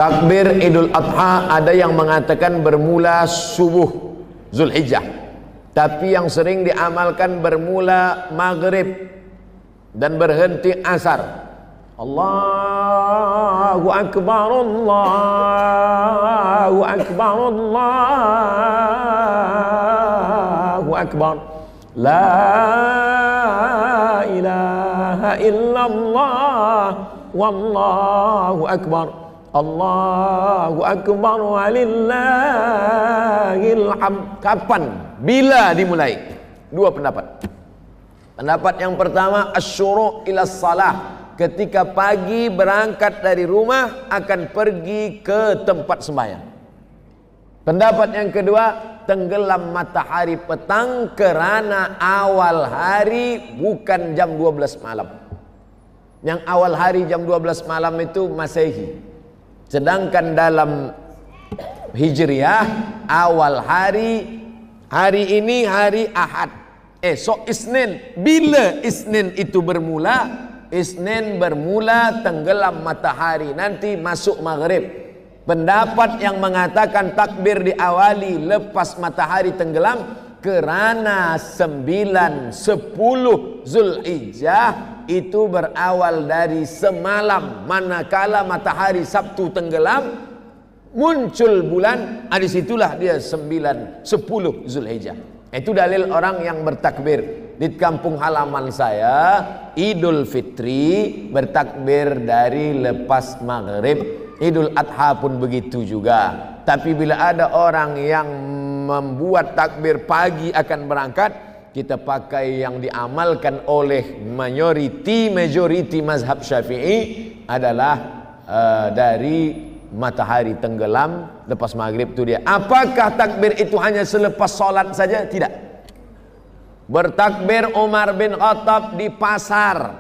Takbir Idul Adha ada yang mengatakan bermula subuh Zulhijjah, tapi yang sering diamalkan bermula maghrib dan berhenti asar. Allahu Akbar, Allahu Akbar, Allahu Akbar, La ilaha illallah, Wallahu Akbar, Allahu Akbar, walillahil hamd. Kapan? Bila dimulai? Dua pendapat. Pendapat yang pertama, asyuru' ila salah, ketika pagi berangkat dari rumah akan pergi ke tempat sembahyang. Pendapat yang kedua, tenggelam matahari petang kerana awal hari bukan jam 12 malam. Yang awal hari jam 12 malam itu Masehi. Sedangkan dalam Hijriah awal hari ini hari Ahad. Esok Isnin. Bila Isnin itu bermula? Isnin bermula tenggelam matahari, nanti masuk maghrib. Pendapat yang mengatakan takbir diawali lepas matahari tenggelam kerana 9, 10 Zulhijjah itu berawal dari semalam, manakala matahari Sabtu tenggelam muncul bulan, disitulah dia 9, 10 Zulhijjah. Itu dalil orang yang bertakbir. Di kampung halaman saya Idul Fitri bertakbir dari lepas maghrib. Idul Adha pun begitu juga. Tapi bila ada orang yang membuat takbir pagi akan berangkat, kita pakai yang diamalkan oleh majoriti mazhab Syafi'i adalah dari matahari tenggelam lepas maghrib itu dia. Apakah takbir itu hanya selepas solat saja? Tidak. Bertakbir Umar bin Khattab di pasar,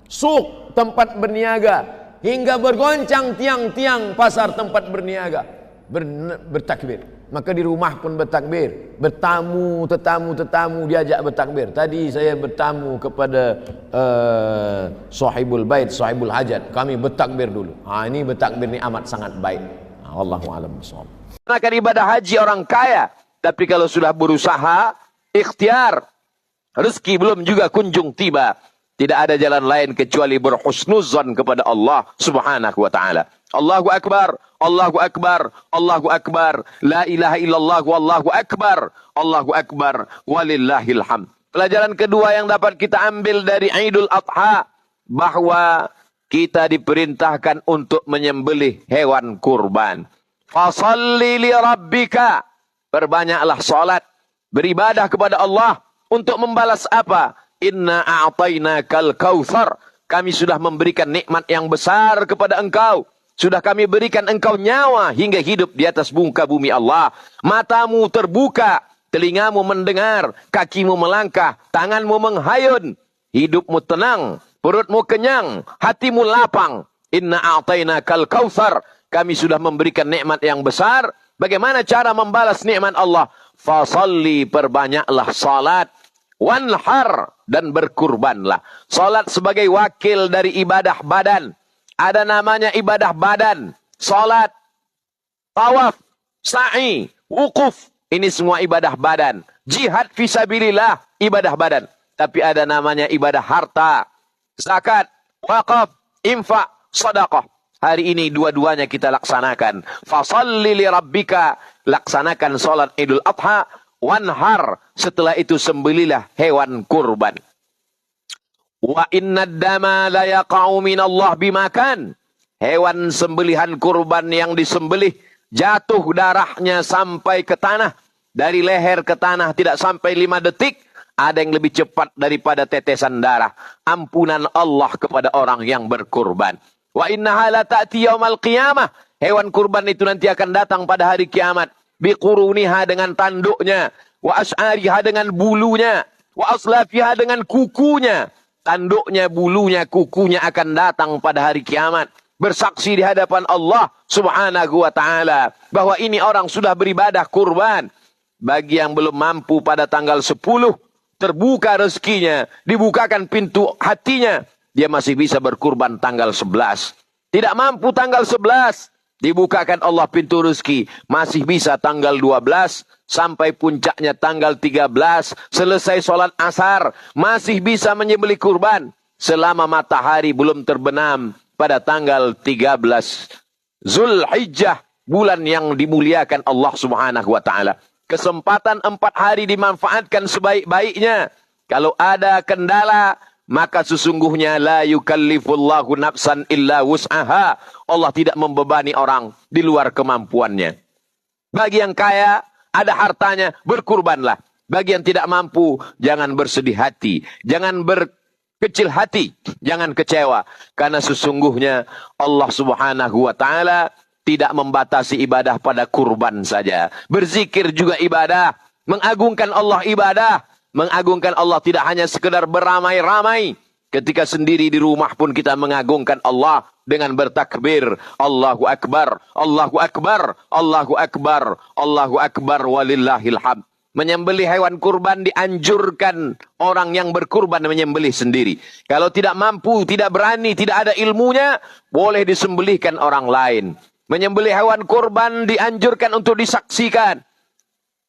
suk tempat berniaga, hingga bergoncang tiang-tiang pasar tempat berniaga, bertakbir. Maka di rumah pun bertakbir. Tetamu diajak bertakbir. Tadi saya bertamu kepada sahibul bait, sahibul hajat. Kami bertakbir dulu. Ini bertakbir ni amat sangat baik. Wallahu a'lam bishawab. Maka ibadah haji orang kaya, tapi kalau sudah berusaha, ikhtiar, rezeki belum juga kunjung tiba. Tidak ada jalan lain kecuali berhusnuzan kepada Allah Subhanahu wa taala. Allahu Akbar, Allahu Akbar, Allahu Akbar, la ilaha illallah, wallahu akbar, Allahu Akbar, walillahil hamd. Pelajaran kedua yang dapat kita ambil dari Idul Adha, bahwa kita diperintahkan untuk menyembelih hewan kurban. Fasalli li rabbika, perbanyaklah salat, beribadah kepada Allah untuk membalas apa? Inna a'tainakal kautsar, kami sudah memberikan nikmat yang besar kepada engkau. Sudah kami berikan engkau nyawa hingga hidup di atas muka bumi Allah. Matamu terbuka, telingamu mendengar, kakimu melangkah, tanganmu menghayun, hidupmu tenang, perutmu kenyang, hatimu lapang. Inna a'tainakal kautsar, kami sudah memberikan nikmat yang besar. Bagaimana cara membalas nikmat Allah? Fasalli, perbanyaklah salat, wanhar, dan berkurbanlah. Salat sebagai wakil dari ibadah badan. Ada namanya ibadah badan, salat, tawaf, sa'i, wukuf. Ini semua ibadah badan. Jihad fisabilillah, ibadah badan. Tapi ada namanya ibadah harta, zakat, wakaf, infak, sedekah. Hari ini dua-duanya kita laksanakan. Fasalli li rabbika, laksanakan salat Idul Adha, wanhar, setelah itu sembelilah hewan kurban. Wa inna dama la yaqa'u minallah bimakan. Hewan sembelihan kurban yang disembelih jatuh darahnya sampai ke tanah. Dari leher ke tanah tidak sampai 5 detik. Ada yang lebih cepat daripada tetesan darah. Ampunan Allah kepada orang yang berkurban. Wa innaha la ta'ti yaumal qiyamah. Hewan kurban itu nanti akan datang pada hari kiamat. Biquruniha, dengan tanduknya. Wa as'ariha, dengan bulunya. Wa aslafiha, dengan kukunya. Tanduknya, bulunya, kukunya akan datang pada hari kiamat. Bersaksi di hadapan Allah Subhanahu wa ta'ala. Bahwa ini orang sudah beribadah kurban. Bagi yang belum mampu pada tanggal 10. Terbuka rezekinya. Dibukakan pintu hatinya. Dia masih bisa berkurban tanggal 11. Tidak mampu tanggal 11. Dibukakan Allah pintu rezeki. Masih bisa tanggal 12 sampai puncaknya tanggal 13. Selesai sholat asar. Masih bisa menyembelih kurban. Selama matahari belum terbenam pada tanggal 13 Zulhijjah. Bulan yang dimuliakan Allah subhanahu wa ta'ala. Kesempatan 4 hari dimanfaatkan sebaik-baiknya. Kalau ada kendala, maka sesungguhnya la yukallifullahu nafsan illa wus'aha. Allah tidak membebani orang di luar kemampuannya. Bagi yang kaya, ada hartanya, berkurbanlah. Bagi yang tidak mampu, jangan bersedih hati. Jangan berkecil hati. Jangan kecewa. Karena sesungguhnya Allah subhanahu wa ta'ala tidak membatasi ibadah pada kurban saja. Berzikir juga ibadah. Mengagungkan Allah ibadah. Mengagungkan Allah tidak hanya sekedar beramai-ramai. Ketika sendiri di rumah pun kita mengagungkan Allah dengan bertakbir. Allahu Akbar, Allahu Akbar, Allahu Akbar, Allahu Akbar walillahil hamd. Menyembelih hewan kurban dianjurkan orang yang berkurban menyembelih sendiri. Kalau tidak mampu, tidak berani, tidak ada ilmunya, boleh disembelihkan orang lain. Menyembelih hewan kurban dianjurkan untuk disaksikan.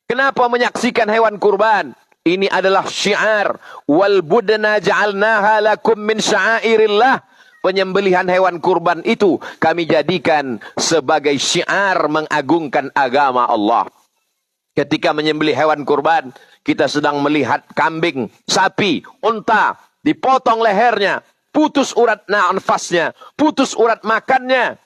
Kenapa menyaksikan hewan kurban? Ini adalah syiar. Wal budna ja'alnaha lakum min sya'airillah. Penyembelihan hewan kurban itu kami jadikan sebagai syiar mengagungkan agama Allah. Ketika menyembelih hewan kurban, kita sedang melihat kambing, sapi, unta, dipotong lehernya, putus urat nafasnya, putus urat makannya.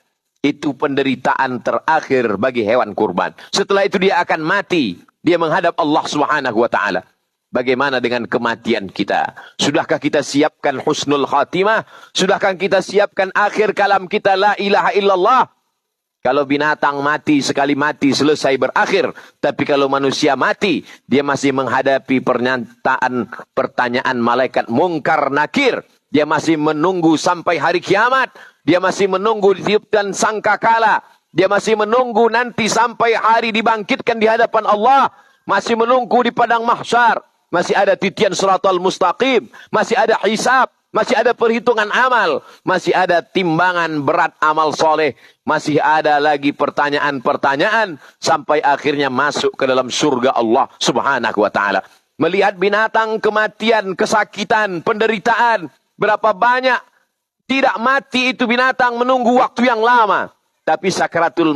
Itu penderitaan terakhir bagi hewan kurban. Setelah itu dia akan mati. Dia menghadap Allah subhanahu wa ta'ala. Bagaimana dengan kematian kita? Sudahkah kita siapkan husnul khatimah? Sudahkah kita siapkan akhir kalam kita la ilaha illallah? Kalau binatang mati, sekali mati, selesai berakhir. Tapi kalau manusia mati, dia masih menghadapi pertanyaan malaikat mungkar nakir. Dia masih menunggu sampai hari kiamat. Dia masih menunggu ditiupkan sangkakala. Dia masih menunggu nanti sampai hari dibangkitkan di hadapan Allah. Masih menunggu di padang mahsyar. Masih ada titian siratal mustaqim. Masih ada hisab. Masih ada perhitungan amal. Masih ada timbangan berat amal soleh. Masih ada lagi pertanyaan-pertanyaan. Sampai akhirnya masuk ke dalam surga Allah subhanahu wa ta'ala. Melihat binatang, kematian, kesakitan, penderitaan. Berapa banyak tidak mati itu binatang menunggu waktu yang lama. Tapi sakratul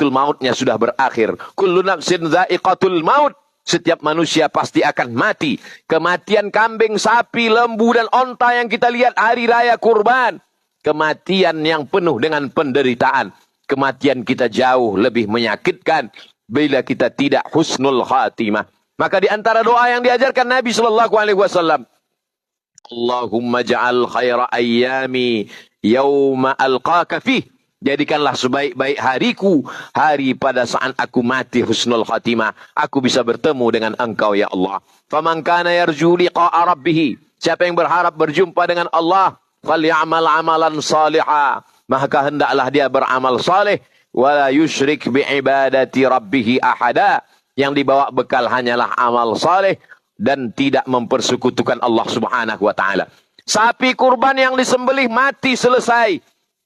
mautnya sudah berakhir. Kullu nafsin dha'iqatul maut. Setiap manusia pasti akan mati. Kematian kambing, sapi, lembu, dan onta yang kita lihat hari raya kurban. Kematian yang penuh dengan penderitaan. Kematian kita jauh lebih menyakitkan bila kita tidak husnul khatimah. Maka di antara doa yang diajarkan Nabi SAW. Allahumma ja'al khaira ayyami yawma alqaka fih. Jadikanlah sebaik-baik hariku, hari pada saat aku mati husnul khatimah. Aku bisa bertemu dengan engkau ya Allah. Faman kana yarju liqa'a rabbih. Siapa yang berharap berjumpa dengan Allah, falyamal amalan salihah. Maka hendaklah dia beramal saleh. Wala yusyrik bi'ibadati rabbih ahada. Yang dibawa bekal hanyalah amal saleh. Dan tidak mempersekutukan Allah subhanahu wa ta'ala. Sapi kurban yang disembelih mati selesai.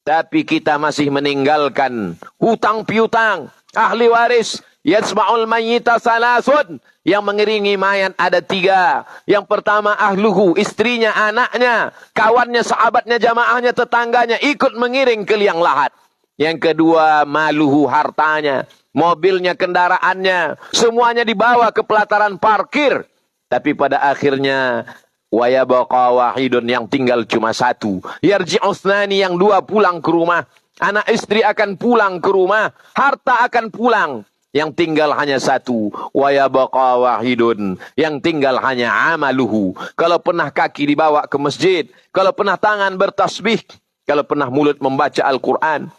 Tapi kita masih meninggalkan hutang piutang. Ahli waris. Yatsma'ul mayyita salasun. Yang mengiringi mayat ada 3. Yang pertama ahluhu. Istrinya, anaknya, kawannya, sahabatnya, jamaahnya, tetangganya. Ikut mengiring ke liang lahat. Yang kedua maluhu, hartanya. Mobilnya, kendaraannya. Semuanya dibawa ke pelataran parkir. Tapi pada akhirnya wa yabqa wahidun, yang tinggal cuma 1. Yarji'u thnani, yang 2 pulang ke rumah. Anak istri akan pulang ke rumah. Harta akan pulang. Yang tinggal hanya 1. Wa yabqa wahidun, yang tinggal hanya amaluhu. Kalau pernah kaki dibawa ke masjid. Kalau pernah tangan bertasbih. Kalau pernah mulut membaca Al-Quran.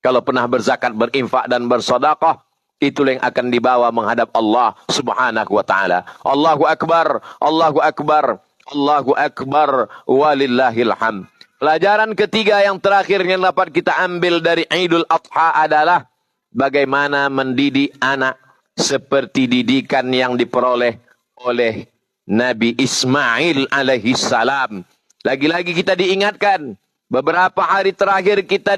Kalau pernah berzakat, berinfak dan bersedekah. Itulah yang akan dibawa menghadap Allah subhanahu wa ta'ala. Allahu Akbar, Allahu Akbar, Allahu Akbar, walillahil hamd. Pelajaran ketiga yang terakhir yang dapat kita ambil dari Idul Adha adalah bagaimana mendidik anak seperti didikan yang diperoleh oleh Nabi Ismail alaihi salam. Lagi-lagi kita diingatkan, Beberapa hari terakhir kita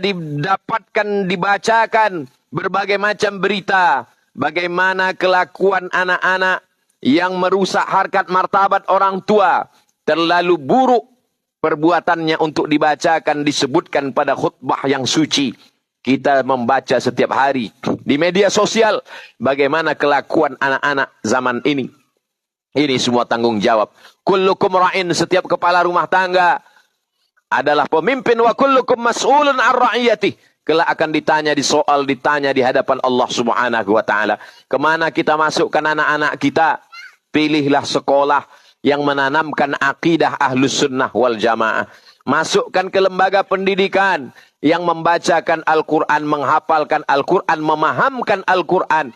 dibacakan berbagai macam berita. Bagaimana kelakuan anak-anak yang merusak harkat martabat orang tua. Terlalu buruk perbuatannya untuk dibacakan, disebutkan pada khutbah yang suci. Kita membaca setiap hari di media sosial bagaimana kelakuan anak-anak zaman ini. Ini semua tanggung jawab. Kullukum ra'in, setiap kepala rumah tangga adalah pemimpin, wa kullukum mas'ulun an ra'iyatih. Kelak akan ditanya di hadapan Allah Subhanahu wa taala. Kemana kita masukkan anak-anak kita? Pilihlah sekolah yang menanamkan akidah Ahlus Sunnah wal Jamaah. Masukkan ke lembaga pendidikan yang membacakan Al-Quran, menghafalkan Al-Quran, memahamkan Al-Quran.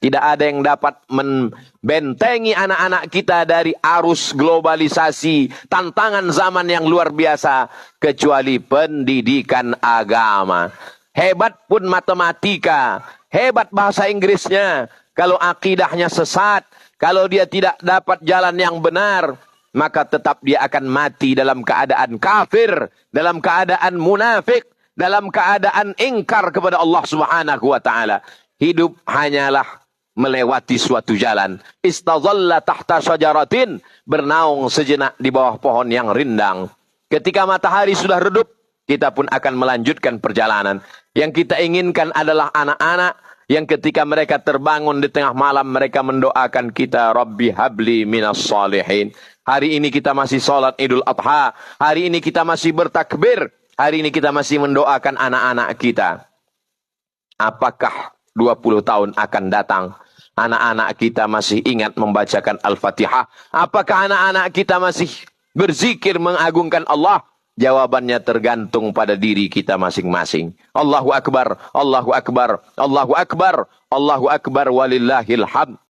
Tidak ada yang dapat membentengi anak-anak kita dari arus globalisasi, tantangan zaman yang luar biasa, kecuali pendidikan agama. Hebat pun matematika, hebat bahasa Inggrisnya, kalau akidahnya sesat, kalau dia tidak dapat jalan yang benar, maka tetap dia akan mati dalam keadaan kafir, dalam keadaan munafik, dalam keadaan ingkar kepada Allah Subhanahu wa taala. Hidup hanyalah melewati suatu jalan. Istadhalla tahta syajaratin, bernaung sejenak di bawah pohon yang rindang. Ketika matahari sudah redup, kita pun akan melanjutkan perjalanan. Yang kita inginkan adalah anak-anak yang ketika mereka terbangun di tengah malam, mereka mendoakan kita, Rabbi habli minas salihin. Hari ini kita masih sholat Idul Adha. Hari ini kita masih bertakbir. Hari ini kita masih mendoakan anak-anak kita. Apakah 20 tahun akan datang, anak-anak kita masih ingat membacakan Al-Fatihah? Apakah anak-anak kita masih berzikir mengagungkan Allah? Jawabannya tergantung pada diri kita masing-masing. Allahu Akbar, Allahu Akbar, Allahu Akbar, Allahu Akbar, walillahil hamd.